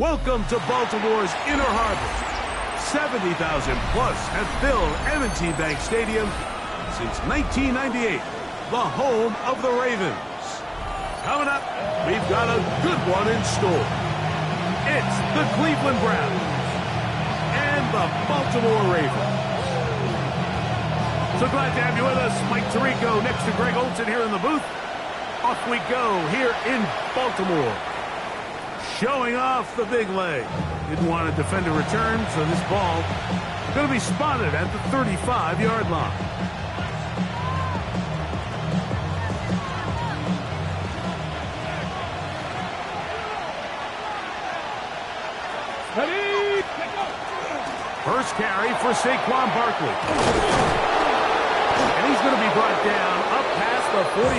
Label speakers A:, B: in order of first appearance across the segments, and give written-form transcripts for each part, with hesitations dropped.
A: Welcome to Baltimore's Inner Harbor. 70,000 plus have filled M&T Bank Stadium since 1998, the home of the Ravens. Coming up, we've got a good one in store. It's the Cleveland Browns and the Baltimore Ravens. So glad to have you with us. Mike Tirico next to Greg Olsen here in the booth. Off we go here in Baltimore. Showing off the big leg. Didn't want to defend a return, so this ball is going to be spotted at the 35-yard line.
B: Ready?
A: First carry for Saquon Barkley. And he's going to be brought down up past the 45.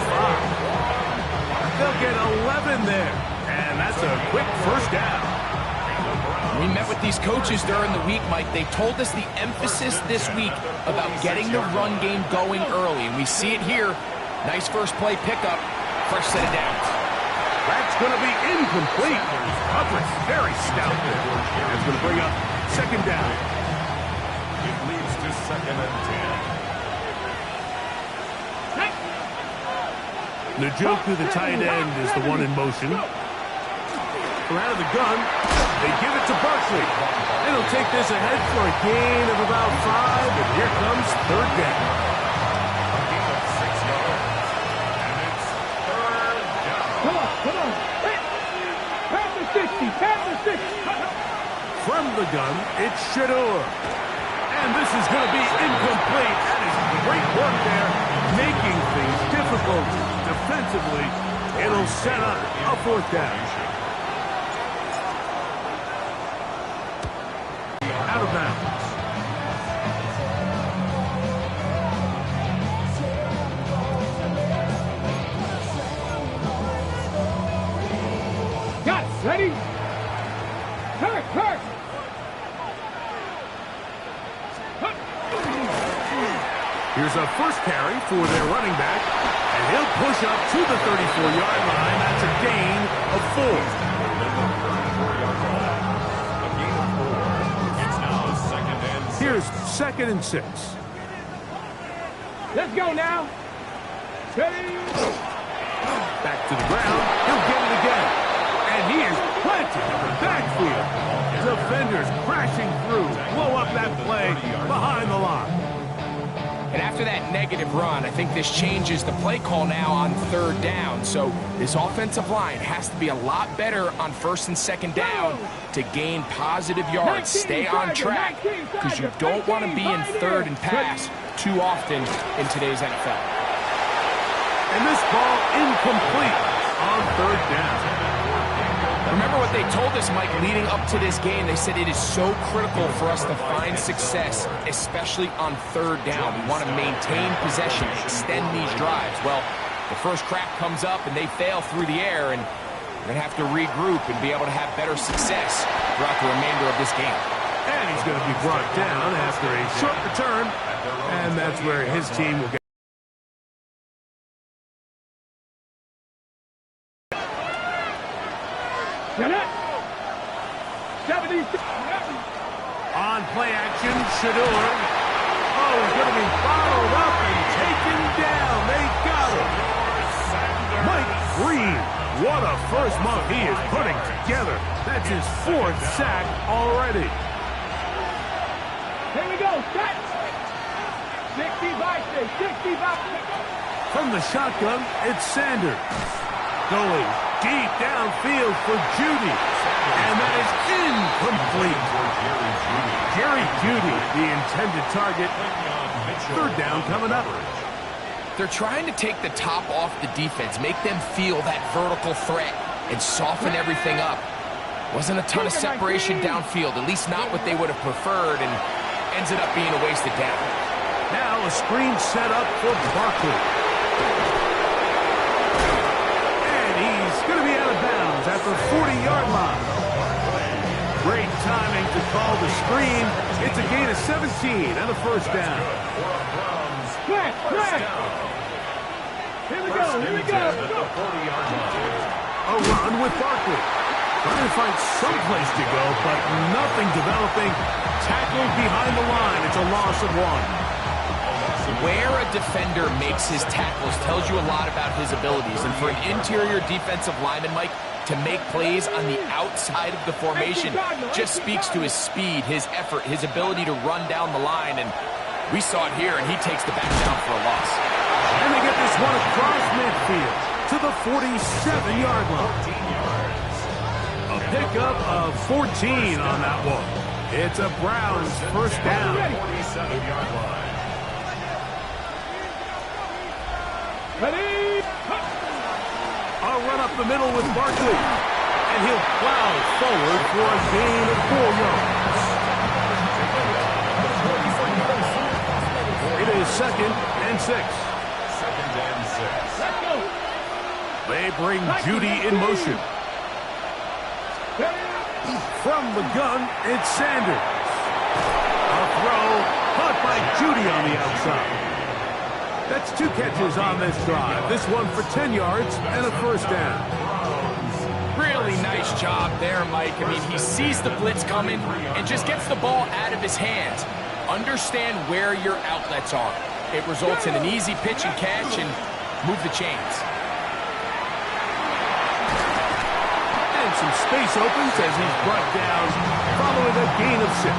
A: They'll get 11 there. And that's a quick first down.
C: We met with these coaches during the week, Mike. They told us the emphasis this week about getting the run game going early. And we see it here. Nice first play pickup. First set of downs.
A: That's going to be incomplete. Coverage very stout there. That's going to bring up second down.
B: It leads to 2nd and 10.
A: Njoku, the tight end, is the one in motion. From out of the gun, they give it to Barkley. And he'll take this ahead for a gain of about 5, and here comes third down.
B: A gain of 6 yards. And it's 3rd down.
D: Come on. Pass the 60.
A: From the gun, it's Shedeur. And this is going to be incomplete. That is great work there, making things difficult defensively. It'll set up a 4th down. Out of bounds.
D: Got it. Ready? Kirk.
A: Here's a first carry for their running back, and he'll push up to the 34-yard line. That's a gain of 4.
B: A gain of 4. It's now 2nd and 6.
A: Here's 2nd and 6.
D: Let's go now. Ready?
A: Back to the ground. He'll get it again. And he is planted in the backfield. Defenders crashing through. Blow up that play behind the line.
C: And after that negative run, I think this changes the play call now on 3rd down. So this offensive line has to be a lot better on 1st and 2nd down to gain positive yards. Stay on track because you don't want to be in 3rd and pass too often in today's NFL.
A: And this ball incomplete on 3rd down.
C: Remember what they told us, Mike, leading up to this game. They said it is so critical for us to find success, especially on 3rd down. We want to maintain possession, extend these drives. Well, the first crack comes up and they fail through the air, and we're going to have to regroup and be able to have better success throughout the remainder of this game.
A: And he's going to be brought down after a short return, and that's where his team will get.
D: Get it. 70.
A: On play action, Shedeur. Oh, he's going to be followed up and taken down. They got him. Mike Green, what a first month he is putting together. That's his 4th sack already.
D: Here we go. Set. 60 by 6.
A: From the shotgun, it's Sanders. Going deep downfield for Jeudy. And that is incomplete. Jerry Jeudy, the intended target. 3rd down coming up.
C: They're trying to take the top off the defense, make them feel that vertical threat, and soften everything up. Wasn't a ton of separation downfield, at least not what they would have preferred, and ends up being a wasted down.
A: Now a screen set up for Barkley. And he's going to be out of bounds at the 40-yard line. Great timing to call the screen. It's a gain of 17 and a 1st down.
D: Flash. Here we go.
A: A run with Barkley. Trying to find some place to go, but nothing developing. Tackled behind the line. It's a loss of 1.
C: Where a defender makes his tackles tells you a lot about his abilities. And for an interior defensive lineman, Mike, to make plays on the outside of the formation just speaks to his speed, his effort, his ability to run down the line. And we saw it here, and he takes the back down for a loss.
A: And they get this one across midfield to the 47-yard line. A pickup of 14 on that one. It's a Browns first down.
B: 47-yard line.
D: Ready?
A: A run up the middle with Barkley. And he'll plow forward for a gain of 4 yards. It is 2nd and 6.
B: 2nd and 6.
D: Let's go.
A: They bring Judy in motion. From the gun, it's Sanders. A throw caught by Judy on the outside. That's 2 catches on this drive. This one for 10 yards and a first down.
C: Really nice job there, Mike. I mean, he sees the blitz coming and just gets the ball out of his hands. Understand where your outlets are. It results in an easy pitch and catch and move the chains.
A: And some space opens as he's brought down following a gain of 6.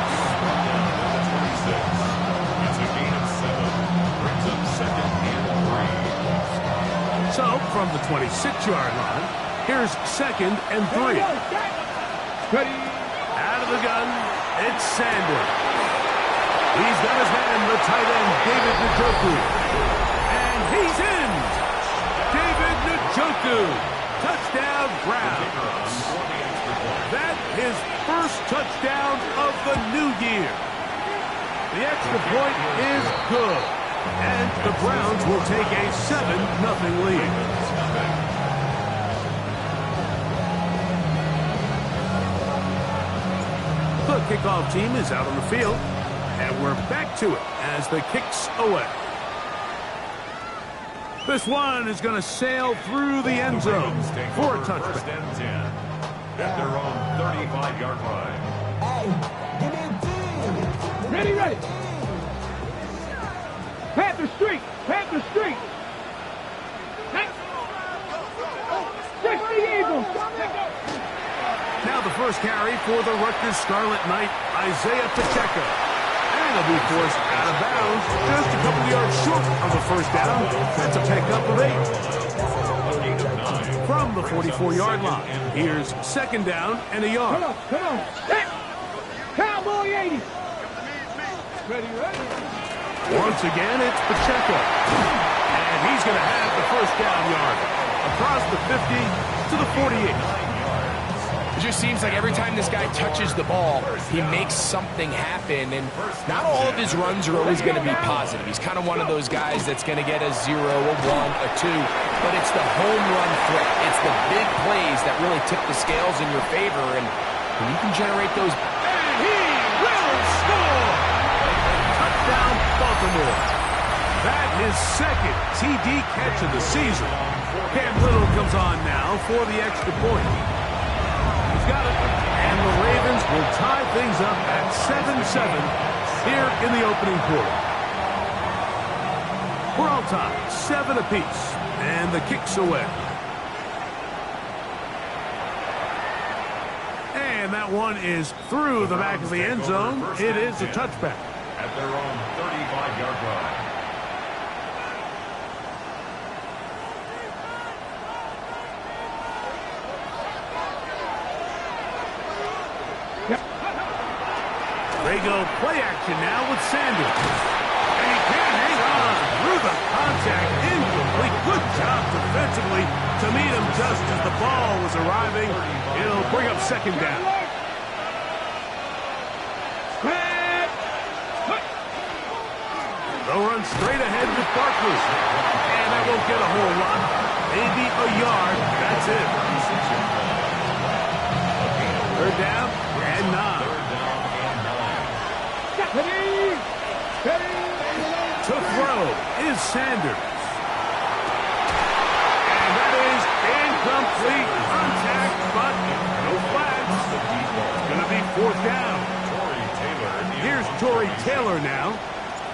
B: It's a gain of 7. Brings up 2nd and 3.
A: So, from the 26-yard line, here's 2nd and 3.
D: Ready?
A: Out of the gun, it's Sanders. He's got his man, the tight end, David Njoku. And he's in! David Njoku. Touchdown, Browns. That's his first touchdown of the new year. The extra point is good. And the Browns will take a 7-0 lead. The kickoff team is out on the field. And we're back to it as the kick's away. This one is going to sail through the end zone for a touchdown.
B: 1st and 10 at their own 35-yard line.
D: Ready, ready. Panther Street. Panther Street. 60 Eagles.
A: Now the first carry for the Rutgers Scarlet Knight, Isaiah Pacheco. And he'll be forced out of bounds just a couple yards short of the first down. That's a pickup of 8. From the 44-yard line, here's 2nd down and a yard.
D: Come on. Hey. Cowboy 80. Ready, ready.
A: Once again, it's Pacheco. And he's going to have the first down yard. Across the 50 to the 48.
C: It just seems like every time this guy touches the ball, he makes something happen. And not all of his runs are always going to be positive. He's kind of one of those guys that's going to get a 0, a 1, a 2. But it's the home run threat. It's the big plays that really tip the scales in your favor. And when you can generate those...
A: And he will score! Touchdown, Baltimore. That is 2nd TD catch of the season. Cam Little comes on now for the extra point. He's got it. And the Ravens will tie things up at 7-7 here in the opening quarter. We're all tied, 7 apiece. And the kick's away. And that one is through the back of the end zone. It is a touchback.
B: At their own 35-yard line.
A: They go play action now with Sanders. And he can't hang on through the contact. Incomplete. Good job defensively to meet him just as the ball was arriving. It'll bring up 2nd down. They'll run straight ahead with Barkley. And that won't get a whole lot. Maybe a yard. That's it. 3rd down and 9. To throw is Sanders. And that is incomplete. Contact, but no flag. Tory Taylor now,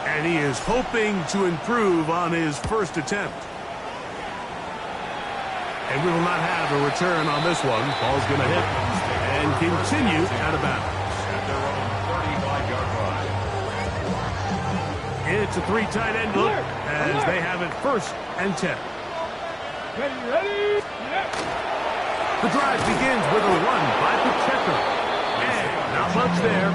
A: and he is hoping to improve on his first attempt. And we will not have a return on this one. Ball's going to hit and continue out of bounds.
B: At their own 35-yard line.
A: It's a three tight end look as they have it 1st and 10.
D: Ready? Yep.
A: The drive begins with a run by Pacheco. And not much there.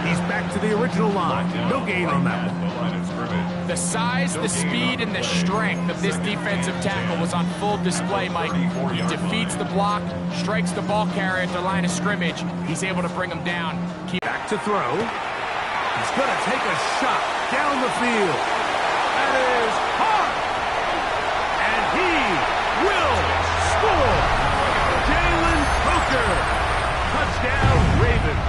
A: He's back to the original line. No gain on that one.
B: The line of scrimmage.
C: The size, the speed, and the strength of this defensive tackle was on full display, Mike. He defeats the block, strikes the ball carrier at the line of scrimmage. He's able to bring him down.
A: Back to throw. He's going to take a shot down the field. That is hard. And he will score. Jalen Coker. Touchdown, Ravens.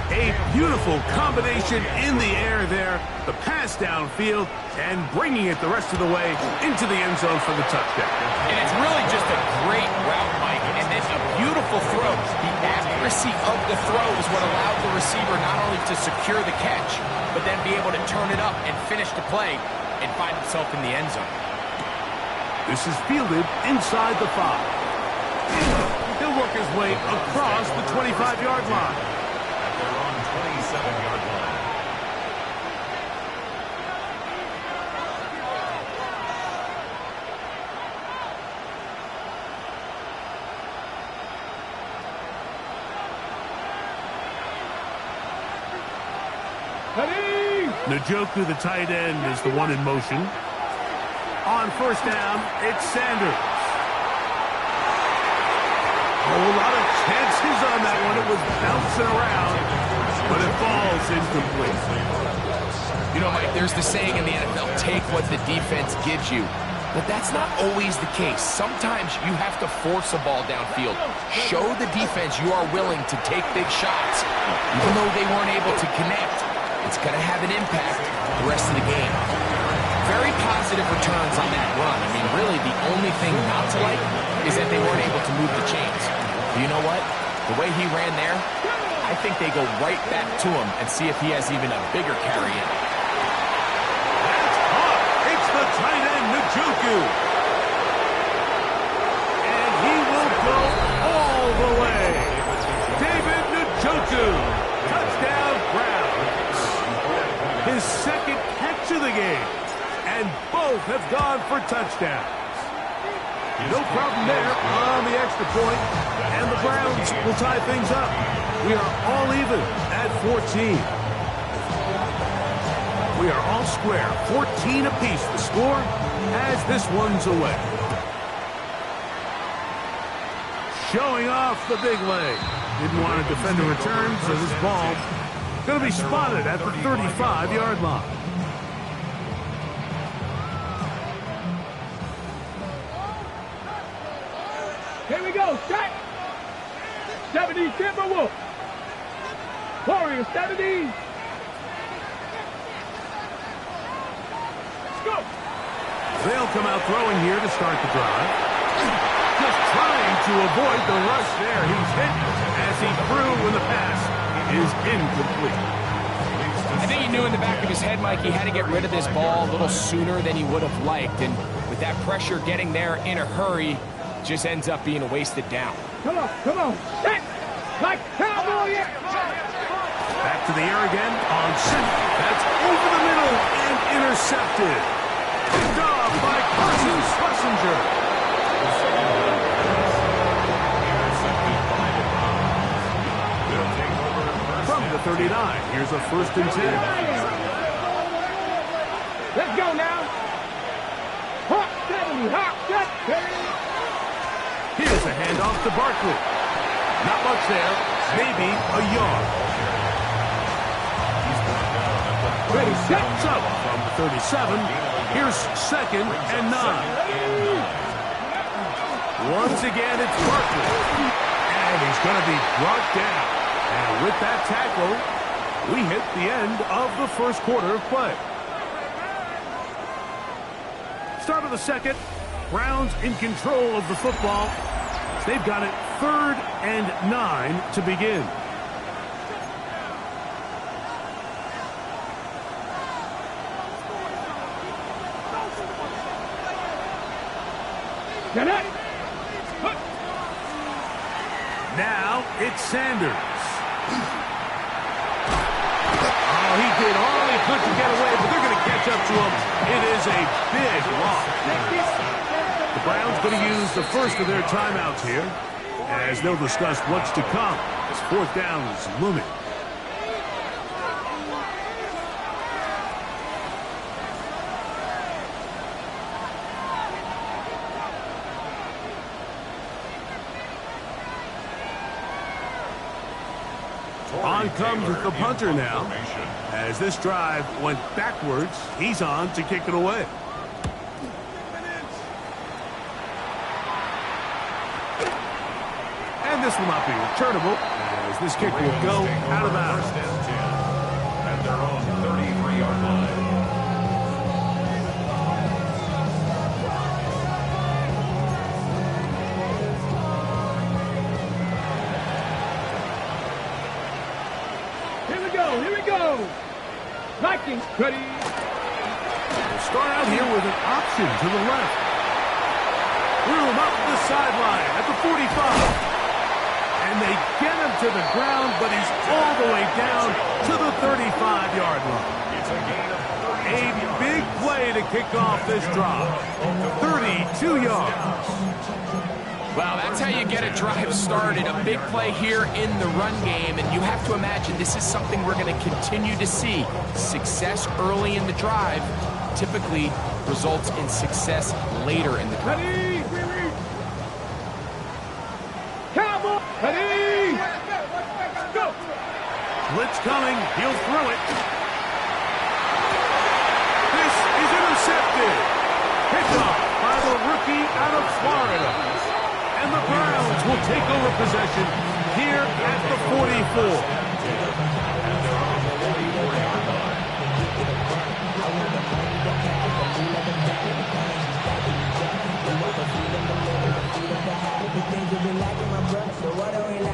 A: A beautiful combination in the air there. The pass downfield and bringing it the rest of the way into the end zone for the touchdown.
C: And it's really just a great route, Mike, and then a beautiful throw. The accuracy of the throw is what allowed the receiver not only to secure the catch, but then be able to turn it up and finish the play and find himself in the end zone.
A: This is fielded inside the 5. He'll work his way across the 25-yard line.
B: At their own 27-yard line.
D: Ready?
A: Njoku, the tight end, is the one in motion. On 1st down, it's Sanders. A whole lot of chances on that one. It was bouncing around, but it falls incomplete.
C: You know, Mike, there's the saying in the NFL, take what the defense gives you. But that's not always the case. Sometimes you have to force a ball downfield. Show the defense you are willing to take big shots. Even though they weren't able to connect, it's going to have an impact the rest of the game. Very positive returns on that run. I mean, really, the only thing not to like is that they weren't able to move the chains. But you know what? The way he ran there, I think they go right back to him and see if he has even a bigger carry in.
A: That's caught. It's the tight end, Njoku. And he will go all the way. David Njoku. Touchdown, Browns. His 2nd catch of the game. And both have gone for touchdowns. No problem there on the extra point. And the Browns will tie things up. We are all even at 14. We are all square. 14 apiece the score as this one's away. Showing off the big leg. Didn't want to defend a return, so this ball going to be spotted at the 35-yard line.
D: Here we go. Set. 70 Timberwolves. Warriors 70. Let's go.
A: They'll come out throwing here to start the drive. Just trying to avoid the rush there. He's hit as he threw when the pass is incomplete.
C: I think he knew in the back of his head, Mike, he had to get rid of this ball a little sooner than he would have liked. And with that pressure getting there in a hurry, just ends up being a wasted down.
D: Come on. Set. Like cowboy.
A: Back to the air again on set. That's over the middle and intercepted. Picked off by Carson Schlesinger. From the 39, here's a 1st and 10.
D: Let's go now. Hot 70. Hot set.
A: Here's a handoff to Barkley. Not much there. Maybe a yard.
D: Ready, set.
A: So, from the 37, here's 2nd and 9. Once again, it's Barkley. And he's going to be brought down. And with that tackle, we hit the end of the 1st quarter of play. Start of the 2nd. Browns in control of the football. They've got it 3rd and 9 to begin. Now it's Sanders. Oh, he did all he could to get away, but they're going to catch up to him. It is a big loss. The Browns going to use the first of their timeouts here, as they'll discuss what's to come as fourth down is looming. On comes the punter now. As this drive went backwards, he's on to kick it away. And this will not be returnable, as this kick will go out of bounds.
B: At their own 33-yard line.
D: Here we go. Vikings ready.
A: We'll start out here with an option to the left. Threw him up the sideline at the 45. And they get him to the ground, but he's all the way down to the 35-yard line.
B: It's a gain of
A: A big play to kick off this drive. 32 yards.
C: Well, that's how you get a drive started. A big play here in the run game, and you have to imagine this is something we're going to continue to see. Success early in the drive typically results in success later in the drive.
D: Ready. Cowboy. Ready. Go.
A: Blitz coming. He'll throw it. This is intercepted. Picked off by the rookie out of Florida. And the Browns will take over possession here at the 44.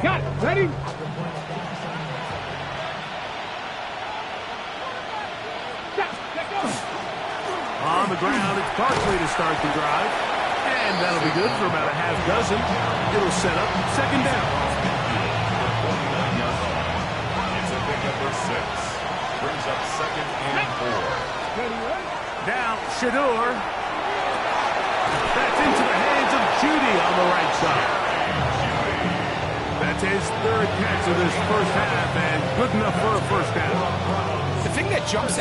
D: Got it. Ready.
A: On the ground, it's Barkley to start the drive. And that'll be good for about a half dozen. It'll set up second down.
B: It's a pick up for 6. Brings up second and 4.
A: Now, Shador. That's into the hands of Judy on the right side. That's his third catch of this first half, and good enough for a first down.
C: The thing that jumps